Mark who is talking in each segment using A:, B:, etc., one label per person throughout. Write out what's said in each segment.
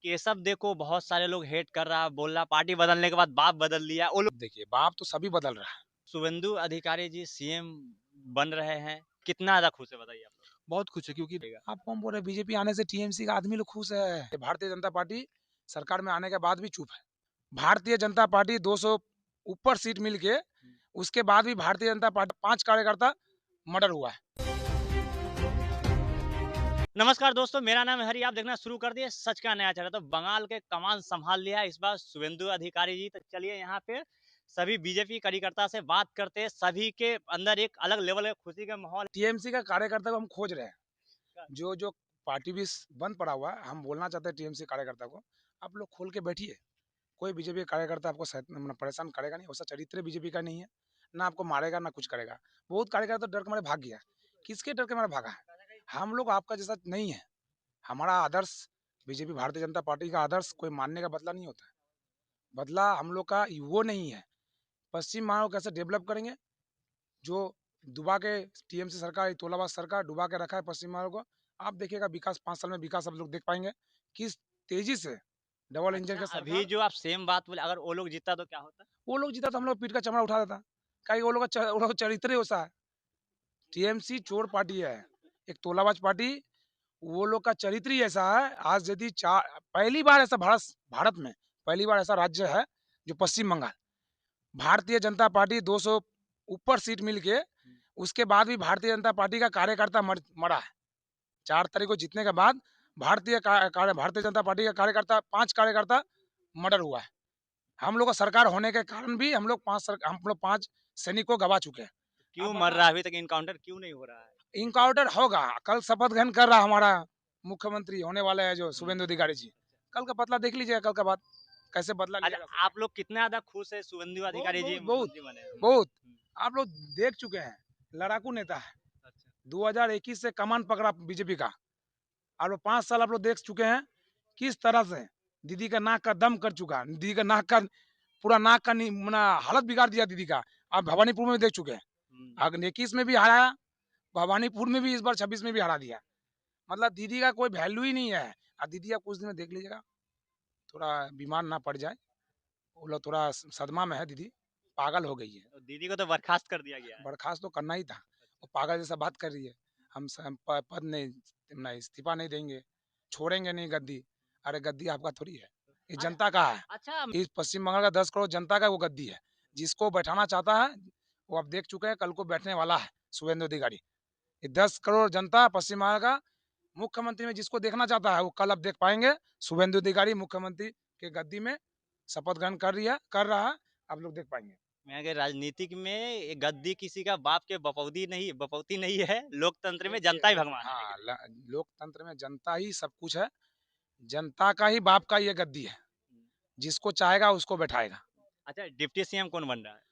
A: केशव देखो बहुत सारे लोग हेट कर रहा बोल रहा पार्टी बदलने के बाद बाप बदल लिया। वो लोग
B: देखिए बाप तो सभी बदल रहा है।
A: शुभेंदु अधिकारी जी सीएम बन रहे हैं, कितना ज्यादा खुश है बताइए आप
B: बहुत कुछ है क्योंकि
A: लोग।
B: आप कौन बोल रहे हैं बीजेपी आने से टीएमसी का आदमी लोग खुश है। ये भारतीय जनता पार्टी सरकार में आने के बाद भी चुप है। भारतीय जनता पार्टी 200 ऊपर सीट मिल के उसके बाद भी भारतीय जनता पार्टी 5 कार्यकर्ता मर्डर हुआ है।
A: नमस्कार दोस्तों, मेरा नाम है हरि। आप देखना शुरू कर दिए सच का नया चैनल। तो बंगाल के कमान संभाल लिया इस बार शुभेंदु अधिकारी जी। तो चलिए यहाँ पे सभी बीजेपी कार्यकर्ता से बात करते हैं। सभी के अंदर एक अलग लेवल का खुशी का माहौल
B: टीएमसी का कार्यकर्ता को हम खोज रहे हैं। जो जो पार्टी भी बंद पड़ा हुआ है, हम बोलना चाहते हैं टीएमसी कार्यकर्ता को, आप लोग खोल के बैठिए। कोई बीजेपी कार्यकर्ता आपको परेशान करेगा नहीं। वैसा चरित्र बीजेपी का नहीं है, ना आपको मारेगा ना कुछ करेगा। बहुत कार्यकर्ता डर के मारे भाग गया। किसके डर के मारे भागा है? हम लोग आपका जैसा नहीं है। हमारा आदर्श बीजेपी भारतीय जनता पार्टी का आदर्श कोई मानने का बदला नहीं होता है। बदला हम लोग का वो नहीं है। पश्चिम बंगाल को कैसे डेवलप करेंगे, जो डुबा के टीएमसी सरकार तोलाबाज सरकार डुबा के रखा है पश्चिम बंगाल को। आप देखिएगा विकास 5 साल में विकास आप लोग देख पाएंगे किस तेजी से डबल इंजन
A: अच्छा,
B: के
A: अभी
B: सरकार।
A: जो आप सेम बात बोले, अगर वो लोग जीता तो क्या होता?
B: वो लोग जीता तो हम लोग पीठ का चमड़ा उठा देता। कहीं वो लोग चरित्र ही वैसा है। टीएमसी चोर पार्टी है, एक तोलाबाज पार्टी। वो लोग का चरित्र ही ऐसा है। आज यदि चार पहली बार ऐसा भारत भारत में पहली बार ऐसा राज्य है जो पश्चिम बंगाल भारतीय जनता पार्टी 200 ऊपर सीट मिल के उसके बाद भी भारतीय जनता पार्टी का कार्यकर्ता मरा है। 4 तारीख को जीतने के बाद भारतीय जनता पार्टी का कार्यकर्ता 5 कार्यकर्ता मर्डर हुआ है। हम लोग का सरकार होने के कारण भी हम लोग 5 सैनिक को गवा चुके हैं।
A: क्यों
B: अब
A: मर रहा
B: बता
A: है? अभी तक इनकाउंटर क्यों नहीं हो रहा है?
B: इनकाउंटर होगा। कल शपथ ग्रहण कर रहा हमारा मुख्यमंत्री होने वाले हैं जो शुभेंदु अधिकारी जी। कल का बदला देख लीजिएगा, कल का बाद कैसे बदला लिया जा
A: अच्छा,
B: सकता
A: आप लोग कितना ज्यादा खुश है शुभेंदु
B: है। बहुत
A: अधिकारी जी
B: बहुत बहुत
A: मुख्यमंत्री बने?
B: बहुत आप लोग देख चुके हैं। लड़ाकू नेता है।
A: अच्छा।
B: 2021 से कमान पकड़ा बीजेपी का। और वो 5 साल आप लोग देख चुके हैं किस तरह से दीदी का नाक का दम कर चुका। दीदी का नाक का पूरा नाक का हालत बिगाड़ दिया दीदी का। आप भवानीपुर में भी देख चुके हैं। अगर 21 में भी हराया, भवानीपुर में भी इस बार 26 में भी हरा दिया। मतलब दीदी का कोई वैल्यू ही नहीं है। और दीदी आप कुछ दिन में देख लीजिएगा, थोड़ा बीमार ना पड़ जाए। वो लोग थोड़ा सदमा में है। दीदी पागल हो गई है।
A: तो दीदी को तो बर्खास्त कर दिया गया है।
B: बर्खास्त तो करना ही था। वो पागल जैसा बात कर रही है। हम पद नहीं, ना इस्तीफा नहीं देंगे, छोड़ेंगे नहीं गद्दी। अरे गद्दी आपका थोड़ी है, ये
A: अच्छा।
B: जनता का है।
A: अच्छा।
B: इस पश्चिम बंगाल का 10 करोड़ जनता का वो गद्दी है। जिसको बैठाना चाहता है वो आप देख चुके हैं, कल को बैठने वाला है शुभेंदु अधिकारी। ये 10 करोड़ जनता पश्चिम बंगाल का मुख्यमंत्री में जिसको देखना चाहता है वो कल आप देख पाएंगे। शुभेंदु अधिकारी मुख्यमंत्री के गद्दी में शपथ ग्रहण कर रहा है। आप लोग देख पाएंगे।
A: मैं कि राजनीतिक में ये गद्दी किसी का बाप के बपौती नहीं है। लोकतंत्र में
B: देखिए
A: जनता ही भगवान है।
B: हाँ, लोकतंत्र में जनता ही सब कुछ है। जनता का ही बाप का ये गद्दी है। जिसको चाहेगा उसको बैठाएगा।
A: अच्छा, डिप्टी सीएम कौन बन रहा है?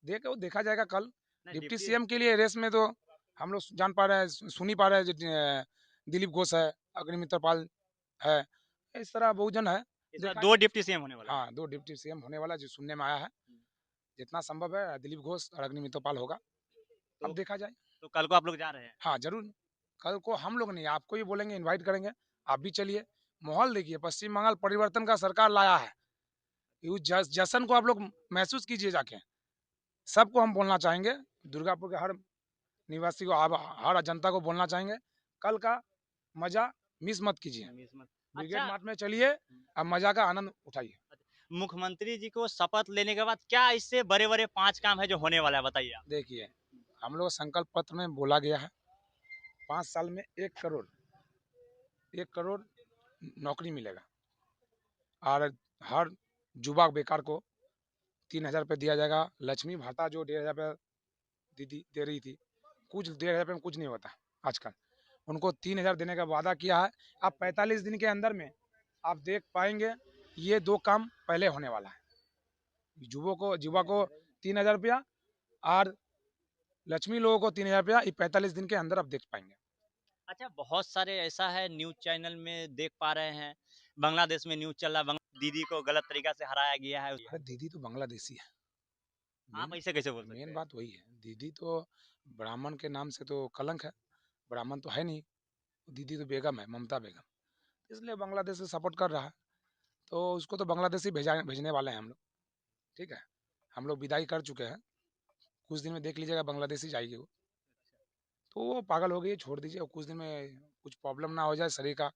B: देखो देखा जाएगा कल।
A: नहीं,
B: डिप्टी
A: डिप्टी।
B: सीएम के लिए रेस में तो हम लोग जान पा रहे हैं, सुन ही पा रहे हैं दिलीप घोष है, अग्निमित्र पाल है। इस तरह बहुजन है।
A: इस बार
B: देखा
A: दो
B: जाए।
A: डिप्टी सीएम होने वाला है।
B: हाँ, 2 डिप्टी सीएम होने वाला जो सुनने में आया है। जितना संभव है दिलीप घोष और अग्निमित्र पाल होगा।
A: तो
B: अब देखा जाए।
A: तो कल को आप लोग जा रहे हैं?
B: हाँ जरूर। कल को हम लोग नहीं, आपको भी बोलेंगे, इनवाइट करेंगे। आप भी चलिए। माहौल देखिए, पश्चिम बंगाल परिवर्तन का सरकार लाया है। उस जश्न को आप लोग महसूस कीजिए जाके। सबको हम बोलना चाहेंगे, दुर्गापुर के हर निवासी को, हर जनता को बोलना चाहेंगे, कल का मजा मिस मत कीजिए।
A: नमी इसमत।
B: ब्रिगेड
A: अच्छा।
B: मार्ट में चलिए, अब मजा का आनंद उठाइए।
A: मुख्यमंत्री जी को शपथ लेने के बाद क्या इससे बड़े बड़े 5 काम है जो होने वाला है बताइए आप।
B: देखिए हम लोग संकल्प पत्र में बोला गया है 5 साल में 1 करोड़ नौकरी मिलेगा। और हर युवा बेकार को 3,000 रुपये दिया जाएगा। लक्ष्मी भाता जो 1,500 रुपये दीदी दे रही थी, कुछ 1,500 रुपये में कुछ नहीं होता आजकल। उनको 3,000 देने का वादा किया है। अब 45 दिन के अंदर में आप देख पाएंगे ये 2 काम पहले होने वाला है। युवा को 3,000 रुपया और लक्ष्मी लोगों को 3,000 रुपया, ये 45 दिन के अंदर आप देख पाएंगे।
A: अच्छा, बहुत सारे ऐसा है न्यूज चैनल में देख पा रहे हैं, बांग्लादेश में न्यूज चल रहा है, दीदी को गलत तरीका से हराया गया है।
B: अरे दीदी तो बांग्लादेशी है।
A: आप
B: मेन
A: ऐसे कैसे बोल सकते
B: मेन
A: हैं?
B: बात वही है। दीदी तो ब्राह्मण के नाम से तो कलंक है। ब्राह्मण तो है नहीं। दीदी तो बेगम है, ममता बेगम। इसलिए बांग्लादेश से सपोर्ट कर रहा है। तो उसको तो बांग्लादेश ही भेजने वाले हैं हम लोग। ठीक है, हम लोग विदाई कर चुके हैं, कुछ दिन में देख लीजिएगा बांग्लादेश ही जाएगी वो। तो वो पागल हो गई है, छोड़ दीजिए, और कुछ दिन में कुछ प्रॉब्लम ना हो जाए, शरीर का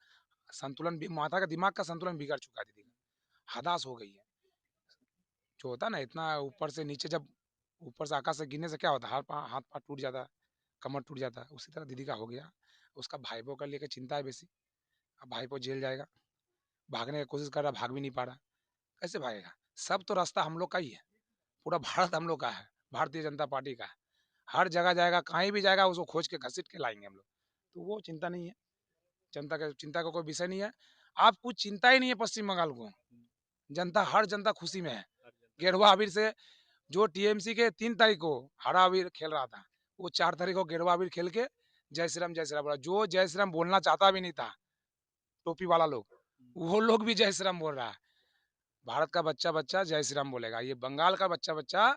B: संतुलन भी, माता का दिमाग का संतुलन बिगड़ चुका है दीदी का, हदास हो गई है। जो होता है ना, इतना ऊपर से नीचे, जब ऊपर से आकाश से गिरने से क्या होता है, हाथ पाँव टूट जाता है, कमर टूट जाता है, उसी तरह दीदी का हो गया। उसका भाईपों का लेकर चिंता है बेसी। अब भाईपो जेल जाएगा, भागने की कोशिश कर रहा, भाग भी नहीं पा रहा, कैसे भागेगा? सब तो रास्ता हम लोग का ही है, पूरा भारत हम लोग का है, भारतीय जनता पार्टी का है। हर जगह जाएगा, कहीं भी जाएगा, उसको खोज के घसीट के लाएंगे हम लोग। तो वो चिंता नहीं है, जनता का चिंता का कोई विषय नहीं है। आप कुछ चिंता ही नहीं है पश्चिम बंगाल को, जनता, हर जनता खुशी में है। गेरुआ अबीर से जो टीएमसी के 3 तारीख को हरा अबीर खेल रहा था, वो 4 तारीख को गेरुआ अबीर खेल के जय श्री राम बोला। जो जय श्री राम बोलना चाहता भी नहीं था, टोपी वाला लोग, वो लोग भी जय श्री राम बोल रहा है। भारत का बच्चा बच्चा जय श्री राम बोलेगा, ये बंगाल का बच्चा बच्चा,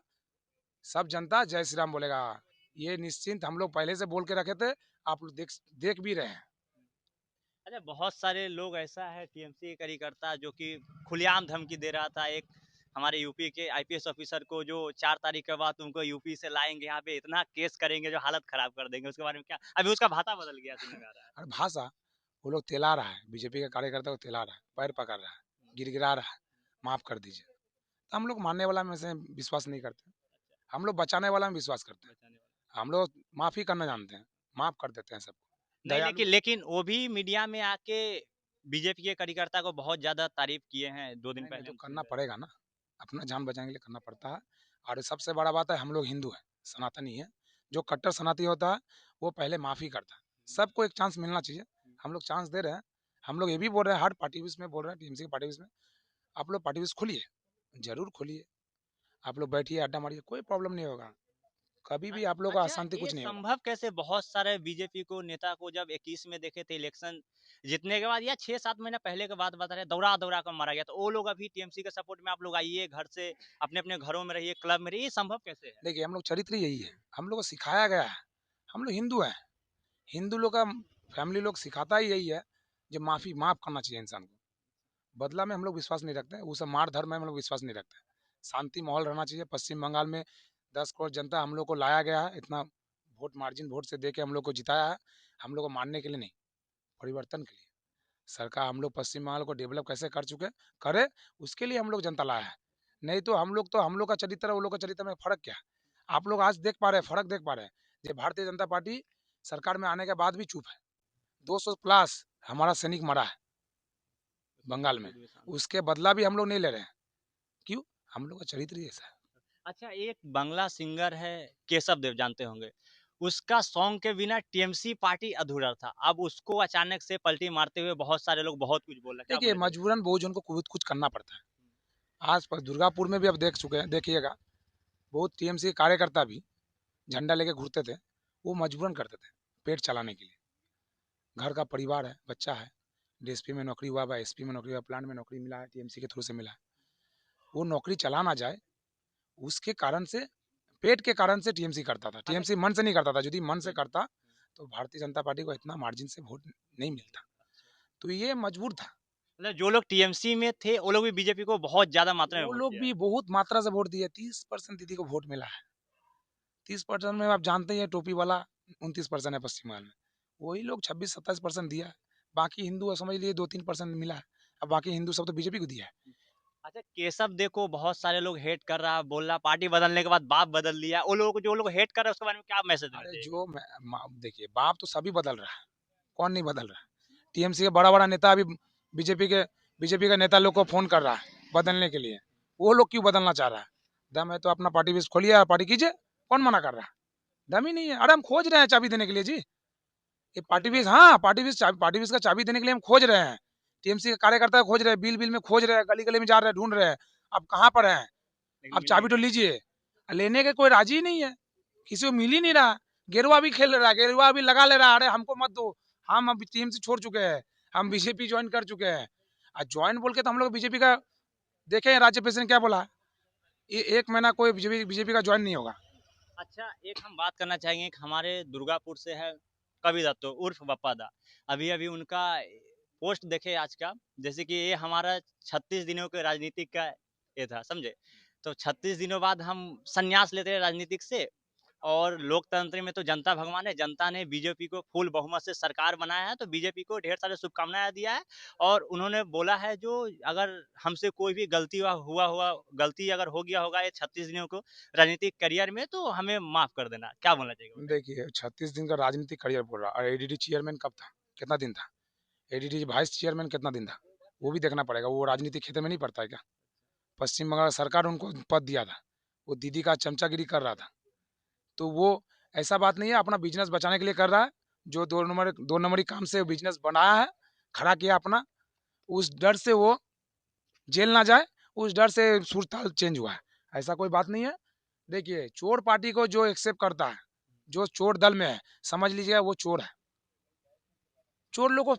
B: सब जनता जय श्री राम बोलेगा। ये निश्चिंत हम लोग पहले से बोल के रखे थे, आप लोग देख भी रहे हैं।
A: अच्छा, बहुत सारे लोग ऐसा है टीएमसी के कार्यकर्ता जो कि खुलेआम धमकी दे रहा था एक हमारे यूपी के आईपीएस ऑफिसर को, जो 4 तारीख के बाद तुमको यूपी से लाएंगे, यहाँ पे इतना केस करेंगे जो हालत खराब कर देंगे। उसके बारे में क्या, अभी उसका भाता बदल गया सुनने में आ रहा है।
B: और भाषा, वो लोग तिला रहा है, बीजेपी का कार्यकर्ता को तिला रहा है, पैर पकड़ रहा है, गिड़गिड़ा रहा है, माफ कर दीजिए। तो हम लोग मानने वाला में से विश्वास नहीं करते, हम लोग बचाने वाला में विश्वास करते हैं।
A: बचाने वाला
B: हम लोग माफी करना जानते हैं, माफ कर देते हैं सबको,
A: नहीं,
B: दयालु।
A: लेकिन लेकिन वो भी मीडिया में आके बीजेपी के कार्यकर्ता को बहुत ज्यादा तारीफ किए हैं 2 दिन
B: नहीं नहीं,
A: पहले
B: तो
A: हम सुन
B: करना
A: रहे थे।
B: पड़ेगा ना, अपना जान बचाने के लिए करना पड़ता है। और सबसे बड़ा बात है, हम लोग हिंदू हैं, सनातनी है। जो कट्टर सनातनी होता है, वो पहले माफ़ी करता है। सबको एक चांस मिलना चाहिए, हम लोग चांस दे रहे हैं। हम लोग ये भी बोल रहे हैं, हर पार्टी में बोल रहे हैं, टीएमसी के पार्टी में, आप लोग पार्टी खोलिए, जरूर खोलिए, आप लोग बैठिए, अड्डा मारिए, कोई प्रॉब्लम नहीं होगा, कभी भी आप लोग को
A: अच्छा,
B: अशांति
A: ये
B: कुछ नहीं होगा।
A: संभव कैसे, बहुत सारे बीजेपी को नेता को जब 21 में देखे थे इलेक्शन जीतने के बाद, या 6-7 महीना पहले के बात बता रहे, दौड़ा दौड़ा कर मारा गया, तो वो लोग अभी टीएमसी के सपोर्ट में, आप लोग आइए घर से, अपने अपने घरों में रहिए, क्लब में रहिए, ये संभव कैसे है?
B: देखिए, हम लोग चरित्र यही है, हम लोग को सिखाया गया है, हम लोग हिंदू हैं, हिंदू लोग का फैमिली लोग सिखाता ही यही है, जो माफ़ करना चाहिए इंसान को। बदला में हम लोग विश्वास नहीं रखते हैं, वो सब मार धर्म में हम लोग विश्वास नहीं रखते हैं। शांति माहौल रहना चाहिए। पश्चिम बंगाल में 10 करोड़ जनता हम लोग को लाया गया है, इतना वोट मार्जिन वोट से दे के हम लोग को जिताया है, हम लोग को मारने के लिए नहीं, परिवर्तन के लिए। सरकार हम लोग पश्चिम बंगाल को डेवलप कैसे कर चुके करे, उसके लिए हम लोग जनता लाया है। नहीं तो हम लोग का चरित्र वो लोग का चरित्र में फर्क क्या है? आप लोग आज देख पा रहे हैं, फर्क देख पा रहे हैं। ये भारतीय जनता पार्टी सरकार में आने के बाद भी चुप है। 200 प्लस हमारा सैनिक मरा है
A: उसके
B: बंगाल में,
A: बावजूद भी शांति।
B: उसके बदला भी हम लोग नहीं ले रहे हैं। क्यों? हम लोग का चरित्र ही ऐसा है।
A: अच्छा, एक बांग्ला सिंगर है केशव देव, जानते होंगे, उसका सॉन्ग के बिना टीएमसी पार्टी अधूरा था, अब उसको अचानक से पलटी मारते हुए बहुत सारे लोग बहुत कुछ बोल रहे हैं, क्या
B: देखिए,
A: बोले थे?
B: मजबूरन बहुजन को कुछ करना पड़ता है। आज पर दुर्गापुर में भी अब देख चुके हैं, देखिएगा, बहुत टीएमसी के कार्यकर्ता भी झंडा लेके घूरते थे, वो मजबूरन करते थे, पेट चलाने के लिए। घर का परिवार है, बच्चा है, डीएसपी में नौकरी हुआ, एसपी में नौकरी हुआ, प्लांट में नौकरी मिला है, टीएमसी के थ्रू से मिला है। वो नौकरी चला ना जाए, उसके कारण से, पेट के कारण से टीएमसी करता था।
A: अच्छा।
B: टीएमसी मन से नहीं करता था, यदि मन से करता तो भारतीय जनता पार्टी को इतना मार्जिन से वोट नहीं मिलता। तो ये मजबूर था।
A: मतलब जो लोग टीएमसी में थे वो लोग भी बीजेपी को बहुत ज्यादा मात्रा में
B: वो
A: वोट
B: लोग
A: दिया है।
B: भी बहुत मात्रा से वोट दिए, 30% दीदी को वोट मिला है। 30% में आप जानते ही हैं, टोपी वाला 29% है पश्चिम बंगाल में, वही लोग 26-27% दिया है। बाकी हिंदू समझ लिए 2-3% मिला है। अब बाकी हिंदू सब तो बीजेपी को दिया है।
A: अच्छा, केशव देव को बहुत सारे लोग हेट कर रहा, बोल रहा पार्टी बदलने के बाद बाप बदल लिया, वो लोग जो लोग हेट कर रहे हैं उसके बारे में क्या मैसेज देना
B: अरे
A: चाहिए?
B: जो देखिए, बाप तो सभी बदल रहा है, कौन नहीं बदल रहा है? टीएमसी का बड़ा बड़ा नेता अभी बीजेपी के बीजेपी का नेता लोग को फोन कर रहा है बदलने के लिए। वो लोग क्यों बदलना चाह रहा है? दम है तो अपना पार्टी बेस खोलिए, पार्टी कीजिए, कौन मना कर रहा है? दम ही नहीं है। अरे हम खोज रहे हैं चाबी देने के लिए जी, ये
A: खोज
B: पार्टी
A: रहे
B: बेस,
A: हैं,
B: हाँ, पार्टी बेस का चाबी देने के लिए हम खोज रहे हैं। टीएमसी के कार्यकर्ता खोज रहे हैं, बिल बिल में खोज रहे हैं, गली गली में जा रहे हैं, ढूंढ रहे हैं। अब कहाँ पर हैं?
A: लेकिन
B: अब
A: मिल नहीं
B: चाबी तो
A: रहा।
B: लीजिए, लेने के कोई राजी ही नहीं है, किसी को मिल ही नहीं रहा। गेरुआ भी खेल रहा है, गेरुआ भी लगा ले रहा है, अरे हमको मत दो, हम अब टीएमसी छोड़ चुके हैं, हम बीजेपी ज्वाइन कर चुके हैं। और ज्वाइन बोल के तो हम लोग बीजेपी का देखे, राज्य प्रेसिडेंट क्या बोला, ये 1 महीना कोई बीजेपी का ज्वाइन नहीं होगा।
A: अच्छा, एक हम बात करना चाहेंगे कि हमारे दुर्गापुर से है कवि दत्तो उर्फ बप्पा दा, अभी अभी उनका पोस्ट देखे आज का, जैसे कि ये हमारा 36 दिनों के राजनीतिक का ये था, समझे? तो 36 दिनों बाद हम संन्यास लेते हैं राजनीतिक से, और लोकतंत्र में तो जनता भगवान है। जनता ने बीजेपी को फुल बहुमत से सरकार बनाया है, तो बीजेपी को ढेर सारे शुभकामनाएँ दिया है, और उन्होंने बोला है जो अगर हमसे कोई भी गलती हुआ गलती अगर हो गया होगा ये 36 दिनों को राजनीतिक करियर में, तो हमें माफ़ कर देना। क्या बोलना चाहिए? बताइए।
B: देखिए 36 दिन का राजनीतिक करियर बोल रहा, और एडीडी चेयरमैन कब था, कितना दिन था? एडीडी वाइस चेयरमैन कितना दिन था? वो भी देखना पड़ेगा। वो राजनीतिक क्षेत्र में नहीं पड़ता है क्या? पश्चिम बंगाल सरकार उनको पद दिया था, वो दीदी का चमचागिरी कर रहा था। तो वो ऐसा बात नहीं है, अपना बिजनेस बचाने के लिए कर रहा है। जो दो नंबरी काम से बिजनेस बनाया है, खड़ा किया अपना, उस डर से वो जेल ना जाए, उस डर से सूरताल चेंज हुआ है। ऐसा कोई बात नहीं है। देखिए चोर पार्टी को जो एक्सेप्ट करता है, जो चोर दल में है, समझ लीजिएगा वो चोर है। चोर लोग को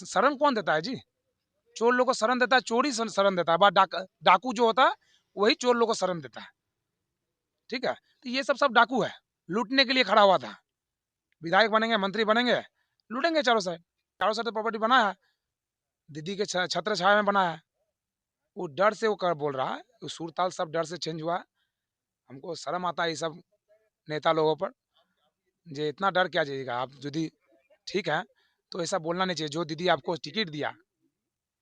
B: शरण कौन देता है जी? चोर लोग को शरण देता है, चोर ही शरण देता है। डाकू जो होता है वही चोर लोग को शरण देता है। ठीक है, तो ये सब डाकू है, लूटने के लिए खड़ा हुआ था। विधायक बनेंगे, मंत्री बनेंगे, लूटेंगे चारों साइड प्रॉपर्टी बनाया है, दीदी के छत्र छाया में बनाया है। वो डर से वो कर बोल रहा है, वो सूरताल सब डर से चेंज हुआ है। हमको शर्म आता है ये सब नेता लोगों पर। जे इतना डर क्या जाइएगा आप? यदि ठीक है तो ऐसा बोलना नहीं चाहिए। जो दीदी आपको टिकट दिया,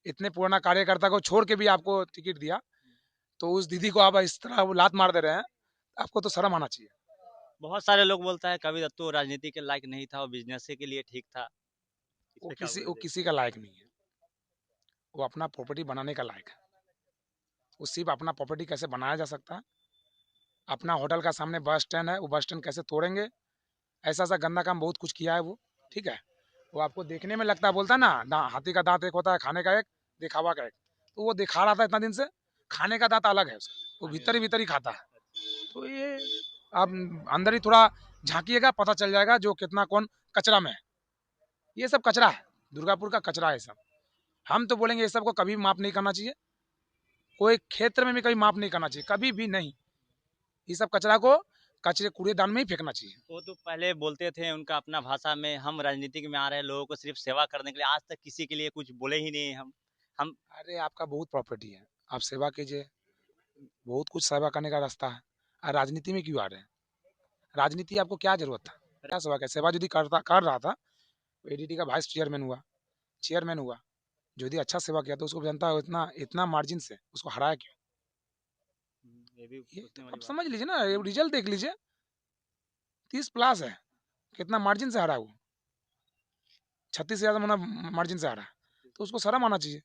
B: इतने पुराना कार्यकर्ता को छोड़ के भी आपको टिकट दिया, तो उस दीदी को आप इस तरह वो लात मार दे रहे हैं, आपको तो शर्म आना चाहिए।
A: बहुत सारे लोग बोलता है कवि दत्तू राजनीति के लायक नहीं था, वो बिज़नेस के लिए ठीक था। इस पे क्या बोलना
B: वो
A: चाहिए?
B: किसी का लायक नहीं है। वो अपना प्रॉपर्टी बनाने का लायक है। वो सिर्फ अपना प्रॉपर्टी कैसे बनाया जा सकता है, अपना होटल का सामने बस स्टैंड है, वो बस स्टैंड कैसे तोड़ेंगे, ऐसा ऐसा गंदा काम बहुत कुछ किया है वो। ठीक है, वो आपको देखने में लगता है, बोलता है ना हाथी का दांत एक होता है, खाने का एक, दिखावा का एक। तो वो दिखा रहा था इतना दिन से, खाने का दांत अलग है उसका, वो भीतर ही खाता है। तो ये आप अंदर ही थोड़ा झांकिएगा, पता चल जाएगा जो कितना कौन कचरा में है। ये सब कचरा है, दुर्गापुर का कचरा है सब। हम तो बोलेंगे ये सब को कभी माफ नहीं करना चाहिए, कोई क्षेत्र में भी कभी माफ नहीं करना चाहिए, कभी भी नहीं। ये सब कचरा को कचरे कूड़ेदान में ही फेंकना चाहिए।
A: वो तो पहले बोलते थे उनका अपना भाषा में, हम राजनीति में आ रहे हैं लोगों को सिर्फ सेवा करने के लिए, आज तक किसी के लिए कुछ बोले ही नहीं हम
B: अरे आपका बहुत प्रॉपर्टी है, आप सेवा कीजिए, बहुत कुछ सेवा करने का रास्ता है। और राजनीति में क्यों आ रहे हैं? राजनीति आपको क्या जरूरत था? क्या सेवा? क्या सेवा यदि कर रहा था, एडीडी का वाइस चेयरमैन हुआ, जो यदि अच्छा सेवा किया तो उसको जनता इतना इतना मार्जिन से उसको हराया क्यों?
A: ये भी
B: ये
A: सोचने
B: तो
A: वाली
B: आप
A: बात
B: समझ
A: है।
B: लीजिए ना, रिजल्ट देख लीजिए, 30+ है, कितना मार्जिन से हरा वो, 36 से ज्यादा मार्जिन से हरा, तो उसको शर्म आना चाहिए।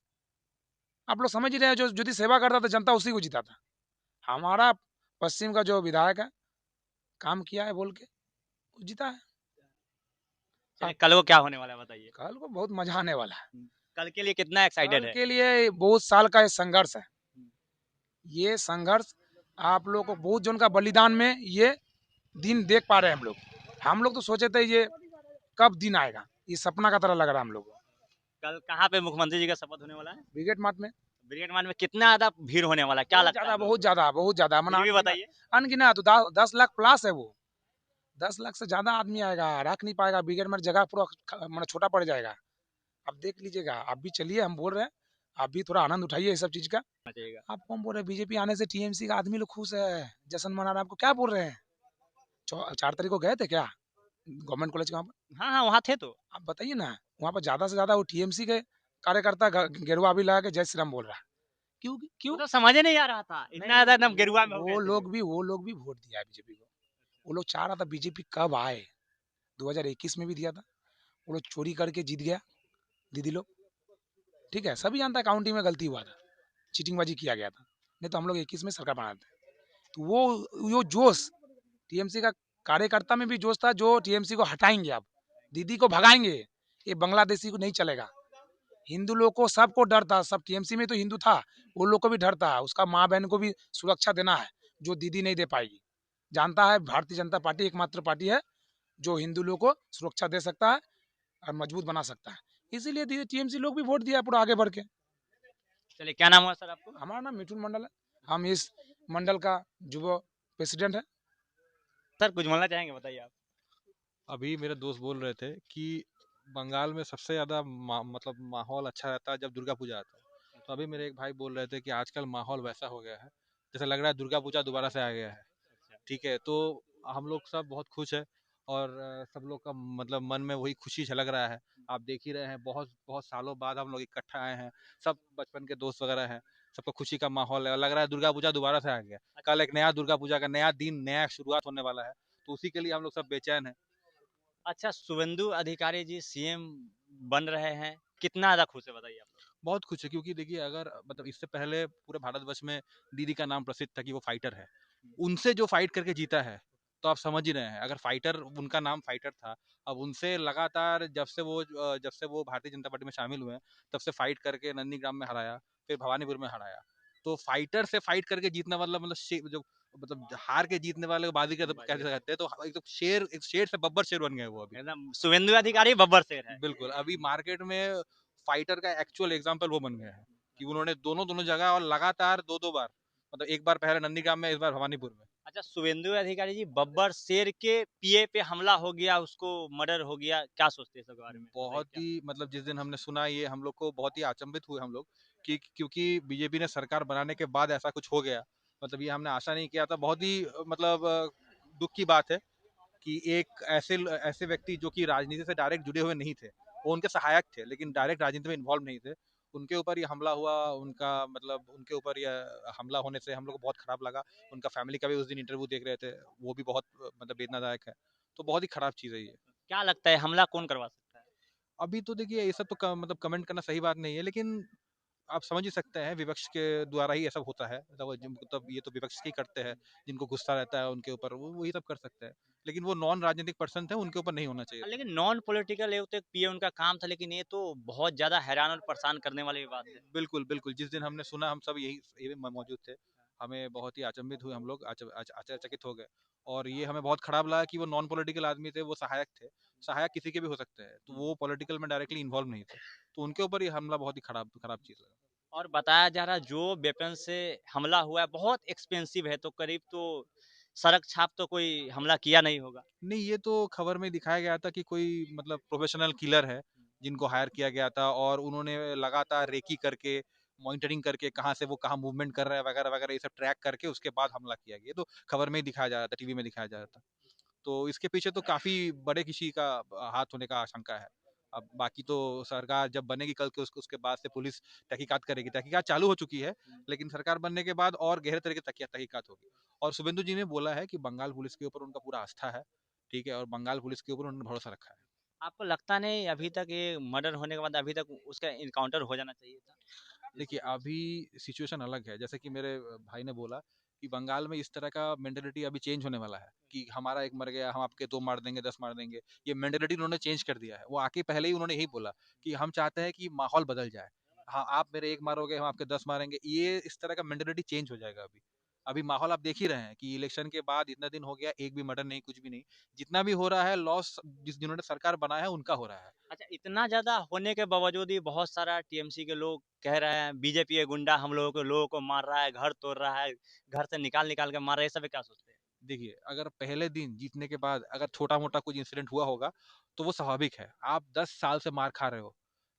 B: आप लोग समझ ही रहे हैं, जो यदि सेवा करता था जनता उसी को जिताता। हमारा पश्चिम का जो विधायक है, काम किया है बोल के वो जीता है।
A: चलिए
B: आप
A: कल को क्या होने वाला है बताइए?
B: कल को बहुत मजा आने वाला है।
A: कल के लिए कितना एक्साइटेड
B: कल
A: है?
B: के लिए बहुत साल का ये संघर्ष है। ये संघर्ष आप लोग को बहुत जन का बलिदान में ये दिन देख पा रहे हैं हम लोग। हम लोग तो सोचे थे ये कब दिन आएगा, ये सपना का तरह लग रहा है हम लोग को।
A: कल कहाँ पे मुख्यमंत्री जी का शपथ होने वाला है?
B: ब्रिगेड मार्ट में
A: ब्रिगेड मार्ट में कितना ज्यादा भीड़ होने वाला है, क्या लगता है?
B: बहुत ज्यादा मना
A: फिर भी
B: अनगिनत।
A: बताइए।
B: अनगिनत तो 10 लाख प्लस है वो। 10 लाख से ज्यादा आदमी आएगा, रख नहीं पाएगा ब्रिगेड मार्ट, जगह पूरा मतलब छोटा पड़ जाएगा। अब देख लीजिएगा, आप भी चलिए, हम बोल रहे हैं, आप भी थोड़ा आनंद उठाइए इस सब चीज का।
A: बताइएगा।
B: आपको हम बोल रहे हैं बीजेपी आने से टीएमसी का आदमी लोग खुश है, जश्न मना रहे हैं। आपको क्या बोल रहे हैं? 4 तारीख को गए थे क्या गवर्नमेंट कॉलेज के वहाँ पर?
A: हाँ हाँ, वहाँ थे तो।
B: आप बताइए ना, वहाँ पर ज्यादा से ज्यादा वो टीएमसी के कार्यकर्ता गेरुआ भी लगा के जय श्री राम बोल रहा है। क्यों
A: वो
B: क्यों?
A: तो समझ ही नहीं आ रहा था, इतना ज्यादा एकदम गेरुआ में हो गए थे।
B: वो लोग भी वोट दिया है बीजेपी को। वो लोग चाह रहा था बीजेपी कब आए, 2021 में भी दिया था। वो लोग चोरी करके जीत गया दीदी लोग। ठीक है, सभी जानता है काउंटिंग में गलती हुआ था, चीटिंगबाजी किया गया था, नहीं तो हम लोग 21 में सरकार बनाते। तो वो जोश टीएमसी का कार्यकर्ता में भी जोश था, जो टीएमसी को हटाएंगे, अब दीदी को भगाएंगे, ये बांग्लादेशी को नहीं चलेगा। हिंदू लोग को सबको डर था, सब टीएमसी में तो हिंदू था, वो लोग को भी डर था, उसका माँ बहन को भी सुरक्षा देना है, जो दीदी नहीं दे पाएगी। जानता है भारतीय जनता पार्टी एकमात्र पार्टी है जो हिंदू लोग को सुरक्षा दे सकता है और मजबूत बना सकता है। इसीलिए टीएमसी लोग भी वोट दिया पूरा आगे बढ़ के।
A: चलिए क्या नाम हुआ सर आपको?
B: हमारा नाम मिठुन मंडल है, हम इस मंडल का युवा प्रेसिडेंट है।
A: सर कुछ बोलना चाहेंगे, बताइए आप।
C: अभी मेरे दोस्त बोल रहे थे कि बंगाल में सबसे ज़्यादा मतलब माहौल अच्छा रहता है जब दुर्गा पूजा आता है। तो अभी मेरे एक भाई बोल रहे थे कि आजकल माहौल वैसा हो गया है, जैसे लग रहा है दुर्गा पूजा दोबारा से आ गया है। ठीक है, तो हम लोग सब बहुत खुश है और सब लोग का मतलब मन में वही खुशी झलक रहा है। आप देख ही रहे हैं बहुत बहुत सालों बाद हम लोग इकट्ठा आए हैं, सब बचपन के दोस्त वगैरह हैं, सबका खुशी का माहौल है और लग रहा है दुर्गा पूजा दोबारा से आ गया। कल एक नया दुर्गा पूजा का नया दिन, नया शुरुआत होने वाला है, तो उसी के लिए हम लोग सब बेचैन हैं।
A: अच्छा, शुभेंदु अधिकारी जी सीएम बन रहे हैं, कितना ज़्यादा खुश है बताइए आप?
C: बहुत कुछ है क्योंकि देखिए अगर मतलब इससे पहले पूरे भारतवर्ष में दीदी का नाम प्रसिद्ध था कि वो फाइटर है, उनसे जो फाइट करके जीता है, तो आप समझ ही रहे हैं अगर फाइटर उनका नाम फाइटर था, अब उनसे लगातार जब से वो भारतीय जनता पार्टी में शामिल हुए हैं, तब से फाइट करके नंदीग्राम में हराया, फिर भवानीपुर में हराया। तो फाइटर से फाइट करके जीतना जो मतलब हार के जीतने वाले को बाजी कहते कहते हैं, तो एक शेर से बब्बर शेर बन गए वो अभी।
A: एकदम शुभेंदु अधिकारी बब्बर शेर है।
C: बिल्कुल, अभी मार्केट में फाइटर का एक्चुअल एग्जांपल वो बन गए हैं कि उन्होंने दोनों दोनों जगह और लगातार 2-2 बार, मतलब एक बार पहले नंदीग्राम में, इस बार भवानीपुर में।
A: अच्छा, शुभेंदु अधिकारी जी बब्बर शेर के पीए पे हमला हो गया, उसको मर्डर हो गया, क्या सोचते हैं इसके बारे में? बताइए
C: बहुत
A: क्या?
C: ही मतलब जिस दिन हमने सुना ये हम लोग को बहुत ही अचंभित हुए हम लोग कि क्योंकि बीजेपी ने सरकार बनाने के बाद ऐसा कुछ हो गया, मतलब ये हमने आशा नहीं किया था। बहुत ही मतलब दुःख की बात है कि एक ऐसे व्यक्ति जो कि राजनीति से डायरेक्ट जुड़े हुए नहीं थे, वो उनके सहायक थे लेकिन डायरेक्ट राजनीति में इन्वॉल्व नहीं थे, उनके ऊपर ये हमला हुआ। उनके ऊपर ये हमला होने से हम लोग को बहुत खराब लगा। उनका फैमिली का भी उस दिन इंटरव्यू देख रहे थे, वो भी बहुत मतलब वेदनादायक है। तो बहुत ही खराब चीज़ है ये।
A: क्या लगता है हमला कौन करवा सकता है?
C: अभी तो देखिए ये सब तो मतलब कमेंट करना सही बात नहीं है, लेकिन आप समझ ही सकते हैं विपक्ष के द्वारा ही ये सब होता है। मतलब ये तो विपक्ष के ही करते हैं, जिनको गुस्सा रहता है उनके ऊपर वो वही सब कर सकते हैं, लेकिन वो नॉन राजनीतिक पर्सन थे, उनके ऊपर नहीं होना चाहिए था।
A: लेकिन नॉन पॉलिटिकल ये तो एक पीए उनका काम था, लेकिन ये तो बहुत ज़्यादा हैरान और परेशान करने वाली बात है।
C: बिल्कुल बिल्कुल, जिस दिन हमने सुना हम सब यही मौजूद थे। हमें बहुत ही अचंभित हुए, हम लोग आश्चर्यचकित हो गए और ये हमें बहुत खराब लगा कि वो नॉन पॉलिटिकल आदमी थे, वो सहायक थे। सहायक किसी के भी हो सकते हैं, तो वो पॉलिटिकल में डायरेक्टली इन्वॉल्व नहीं थे, तो उनके ऊपर ये हमला बहुत ही खराब खराब चीज़ लगा।
A: और बताया जा रहा है जो वेपन से हमला हुआ है बहुत एक्सपेंसिव है, तो करीब तो सड़क छाप तो कोई हमला किया नहीं होगा।
C: नहीं, ये तो खबर में दिखाया गया था कि कोई मतलब प्रोफेशनल किलर है, जिनको हायर किया गया था और उन्होंने लगातार रेकी करके, मॉनिटरिंग करके कहाँ से वो कहाँ मूवमेंट कर रहा है वगैरह-वगैरह ये सब ट्रैक करके उसके बाद हमला किया गया। ये तो खबर में ही दिखाया जा रहा था, टीवी में दिखाया जा रहा था। तो इसके पीछे तो काफ़ी बड़े किसी का हाथ होने का आशंका है। अब बाकी तो सरकार जब बनेगी कल के उसके बाद से पुलिस तहकीकात करेगी। तहकीकात चालू हो चुकी है, लेकिन सरकार बनने के बाद और गहरे तरीके से तहकीकात होगी। और शुभेंदु जी ने बोला है कि बंगाल पुलिस के ऊपर उनका पूरा आस्था है, ठीक है? और बंगाल पुलिस के ऊपर उन्होंने भरोसा रखा है।
A: आपको लगता नहीं अभी तक ये मर्डर होने के बाद अभी तक उसका इनकाउंटर हो जाना चाहिए था?
C: देखिए, अभी सिचुएशन अलग है। जैसे कि मेरे भाई ने बोला कि बंगाल में इस तरह का मेंटालिटी अभी चेंज होने वाला है कि हमारा एक मर गया, हम आपके 2 मार देंगे, 10 मार देंगे। ये मेंटालिटी उन्होंने चेंज कर दिया है। वो आके पहले ही उन्होंने यही बोला कि हम चाहते हैं कि माहौल बदल जाए। हाँ, आप मेरे 1 मारोगे, हम आपके 10 मारेंगे। ये इस तरह का मेंटालिटी चेंज हो जाएगा अभी। अभी माहौल आप देख ही रहे हैं कि इलेक्शन के बाद इतना दिन हो गया, एक भी मर्डर नहीं, कुछ भी नहीं। जितना भी हो रहा है लॉस जिन्होंने सरकार बनाया है, उनका हो रहा है।
A: अच्छा, इतना ज़्यादा होने के बावजूद भी बहुत सारा टीएमसी के लोग कह रहे हैं बीजेपी के गुंडा हम लोगों को मार रहा है, घर तोड़ रहा है, घर से निकाल-निकाल के मार रहा है, ये सब पे क्या सोचते हैं?
C: देखिए, अगर पहले दिन जीतने के बाद अगर छोटा-मोटा कुछ इंसिडेंट हुआ होगा, तो वो स्वाभाविक है। आप 10 साल से मार खा रहे हो,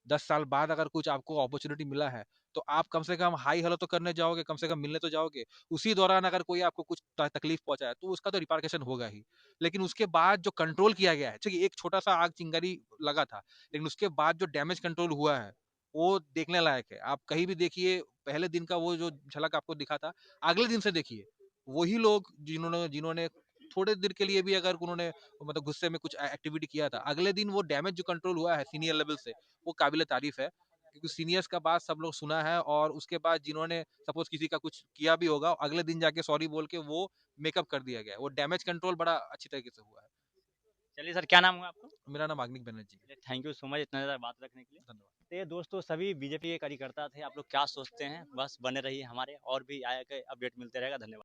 C: 10 साल बाद अगर कुछ आपको अपॉर्च्युनिटी मिला है, तो आप कम से कम हाई हेलो तो करने जाओगे, कम से कम मिलने तो जाओगे। उसी दौरान अगर कोई आपको कुछ तकलीफ पहुँचाए, तो उसका तो रिपरकशन होगा ही। लेकिन उसके बाद जो कंट्रोल किया गया है, चलिए एक छोटा-सा आग चिंगारी लगा था, लेकिन उसके बाद जो डैमेज कंट्रोल हुआ है, वो देखने लायक है। आप कहीं भी देखिए, पहले दिन का वो जो झलक आपको दिखा था, अगले दिन से देखिए, वही लोग जिन्होंने जिन्होंने थोड़े देर के लिए भी अगर उन्होंने मतलब गुस्से में कुछ एक्टिविटी किया था, अगले दिन वो डैमेज जो कंट्रोल हुआ है सीनियर लेवल से, वो काबिल तारीफ है क्योंकि सीनियर्स का बात सब लोग सुना है और उसके बाद जिन्होंने सपोज किसी का कुछ किया भी होगा, अगले दिन जाके सॉरी बोल के वो मेकअप कर दिया गया है। वो डैमेज कंट्रोल बड़ा अच्छी तरीके से हुआ है।
A: चलिए सर, क्या नाम हुआ आपका?
C: मेरा नाम आग्निक बनर्जी है।
A: चलिए, थैंक यू सो मच इतना ज़्यादा बात रखने के लिए।
C: धन्यवाद।
A: तो ये दोस्तों सभी बीजेपी के कार्यकर्ता थे, आप लोग क्या सोचते हैं? बस बने रहिए हमारे और भी आगे के अपडेट मिलते रहेगा। धन्यवाद।